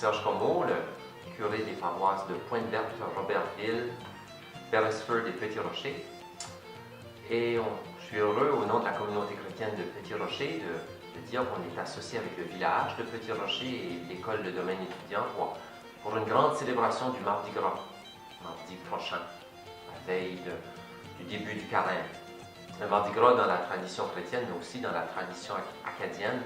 Serge Comeau, le curé des paroisses de Pointe-Verte, Robertville, Beresford et Petit-Rocher. Et je suis heureux, au nom de la communauté chrétienne de Petit-Rocher, de dire qu'on est associé avec le village de Petit-Rocher et l'école de domaine étudiant pour une grande célébration du Mardi Gras, mardi prochain, la veille du début du carême. Le Mardi Gras, dans la tradition chrétienne, mais aussi dans la tradition acadienne,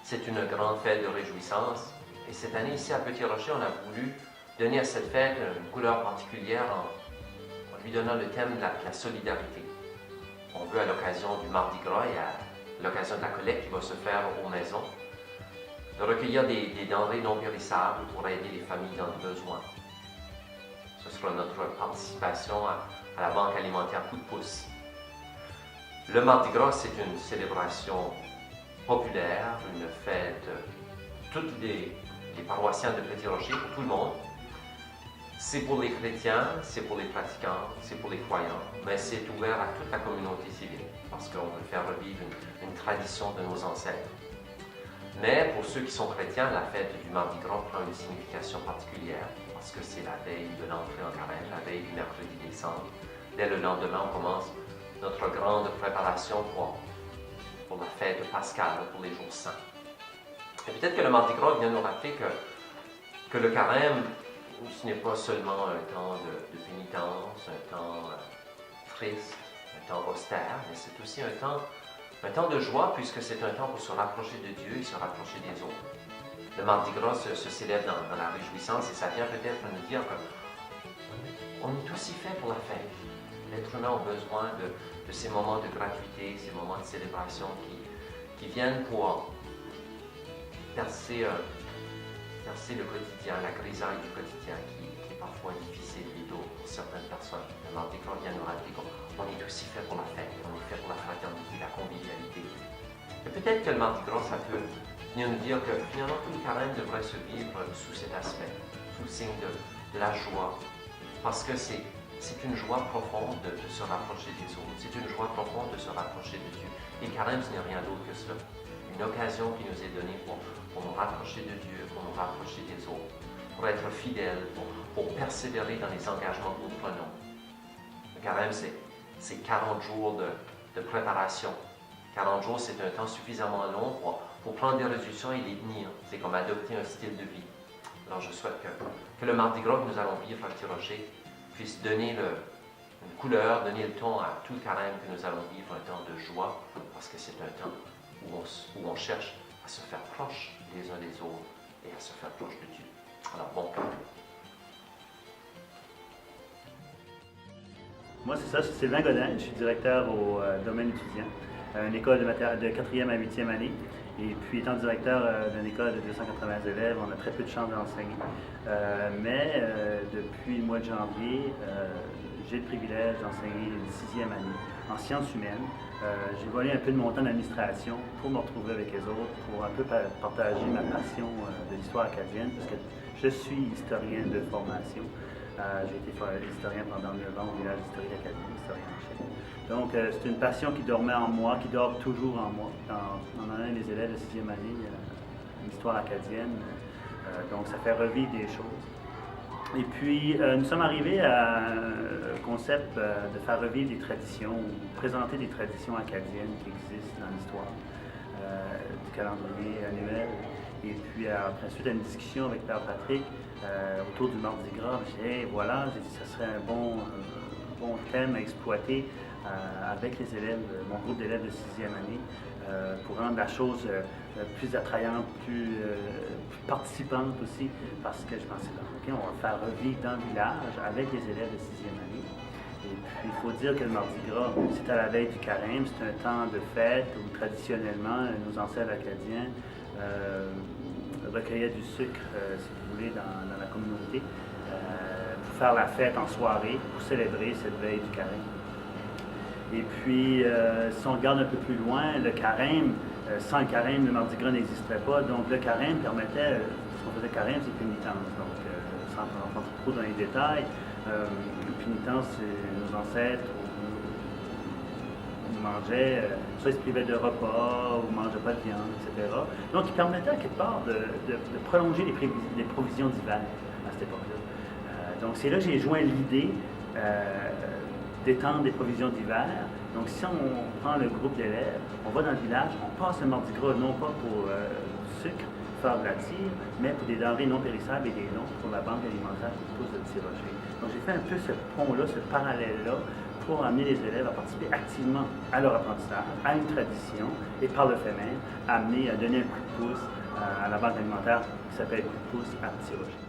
c'est une grande fête de réjouissance. Et cette année, ici à Petit-Rocher, on a voulu donner à cette fête une couleur particulière en lui donnant le thème de la solidarité. On veut, à l'occasion du Mardi Gras et à l'occasion de la collecte qui va se faire aux maisons, de recueillir des denrées non périssables pour aider les familles dans le besoin. Ce sera notre participation à la Banque alimentaire Coup de pouce. Le Mardi Gras, c'est une célébration populaire, une fête, toutes les paroissiens de Petit-Rocher, pour tout le monde. C'est pour les chrétiens, c'est pour les pratiquants, c'est pour les croyants, mais c'est ouvert à toute la communauté civile, parce qu'on veut faire revivre une tradition de nos ancêtres. Mais pour ceux qui sont chrétiens, la fête du Mardi Gras prend une signification particulière, parce que c'est la veille de l'entrée en carême, la veille du mercredi décembre. Dès le lendemain, on commence notre grande préparation pour la fête pascale, pour les jours saints. Et peut-être que le Mardi Gras vient nous rappeler que le carême, ce n'est pas seulement un temps de pénitence, un temps triste, un temps austère, mais c'est aussi un temps de joie, puisque c'est un temps pour se rapprocher de Dieu et se rapprocher des autres. Le Mardi Gras se célèbre dans la réjouissance et ça vient peut-être nous dire qu'on est aussi fait pour la fête. L'être humain a besoin de ces moments de gratuité, ces moments de célébration qui viennent pour percer le quotidien, la grisaille du quotidien qui est parfois difficile et lourd pour certaines personnes. Le Mardi Gras vient nous rappeler qu'on est aussi fait pour la fête, on est fait pour la fraternité, la convivialité. Et peut-être que le Mardi Gras, ça peut venir nous dire que finalement tout le carême devrait se vivre sous cet aspect, sous le signe de la joie, parce que c'est une joie profonde de se rapprocher des autres, c'est une joie profonde de se rapprocher de Dieu. Et le carême, ce n'est rien d'autre que cela. Une occasion qui nous est donnée pour nous rapprocher de Dieu, pour nous rapprocher des autres, pour être fidèles, pour persévérer dans les engagements que nous prenons. Le carême, c'est 40 jours de préparation. 40 jours, c'est un temps suffisamment long pour prendre des résolutions et les tenir. C'est comme adopter un style de vie. Alors je souhaite que le Mardi Gras que nous allons vivre à Petit-Rocher puisse donner une couleur, donner le ton à tout le carême que nous allons vivre, un temps de joie, parce que c'est un temps où on cherche à se faire proche les uns des autres et à se faire proche de Dieu. Alors, bon carême. Moi, c'est ça, je suis Sylvain Godin, je suis directeur au domaine étudiant, une école de 4e à 8e année. Et puis, étant directeur d'une école de 280 élèves, on a très peu de chance d'enseigner. Mais depuis le mois de janvier, j'ai le privilège d'enseigner une 6e année en sciences humaines. J'ai volé un peu de mon temps d'administration pour me retrouver avec les autres, pour un peu partager ma passion de l'histoire acadienne, parce que je suis historien de formation. J'ai été historien pendant 9 ans au village historique acadien, historien en chef. Donc, c'est une passion qui dormait en moi, qui dort toujours en moi. En allant les élèves de 6e année, l'histoire acadienne, donc ça fait revivre des choses. Et puis, nous sommes arrivés à un concept de faire revivre des traditions, ou présenter des traditions acadiennes qui existent dans l'histoire, du calendrier annuel. Et puis, après ensuite, à une discussion avec Père Patrick autour du Mardi Gras, j'ai dit, hey, voilà, j'ai dit, ça serait un bon thème à exploiter avec les élèves, mon groupe d'élèves de 6e année, pour rendre la chose plus attrayante, plus participante aussi, parce que je pensais, OK, on va faire revivre dans le village avec les élèves de 6e année. Et puis, il faut dire que le Mardi Gras, c'est à la veille du carême, c'est un temps de fête où traditionnellement, nos ancêtres acadiens recueillaient du sucre, si vous voulez, dans la communauté, pour faire la fête en soirée, pour célébrer cette veille du carême. Et puis, si on regarde un peu plus loin, le carême, sans le carême, le Mardi Gras n'existerait pas. Donc, le carême permettait, ce qu'on faisait carême, c'est pénitence. Donc, sans rentrer trop dans les détails, pénitence, c'est nos ancêtres ils mangeaient, soit ils se privaient de repas, ou ne mangeaient pas de viande, etc. Donc, ils permettaient à quelque part de prolonger les provisions d'hiver à cette époque-là. Donc, c'est là que j'ai joint l'idée d'étendre des provisions d'hiver. Donc, si on prend le groupe d'élèves, on va dans le village, on passe le Mardi Gras, non pas pour du sucre, faire de la tire, mais pour des denrées non périssables et des dons pour la banque alimentaire qui pousse de Petit Rocher. Donc, j'ai fait un peu ce pont-là, ce parallèle-là, pour amener les élèves à participer activement à leur apprentissage, à une tradition, et par le fait même, amener à donner un coup de pouce à la banque alimentaire qui s'appelle Coup de pouce à Petit Rocher.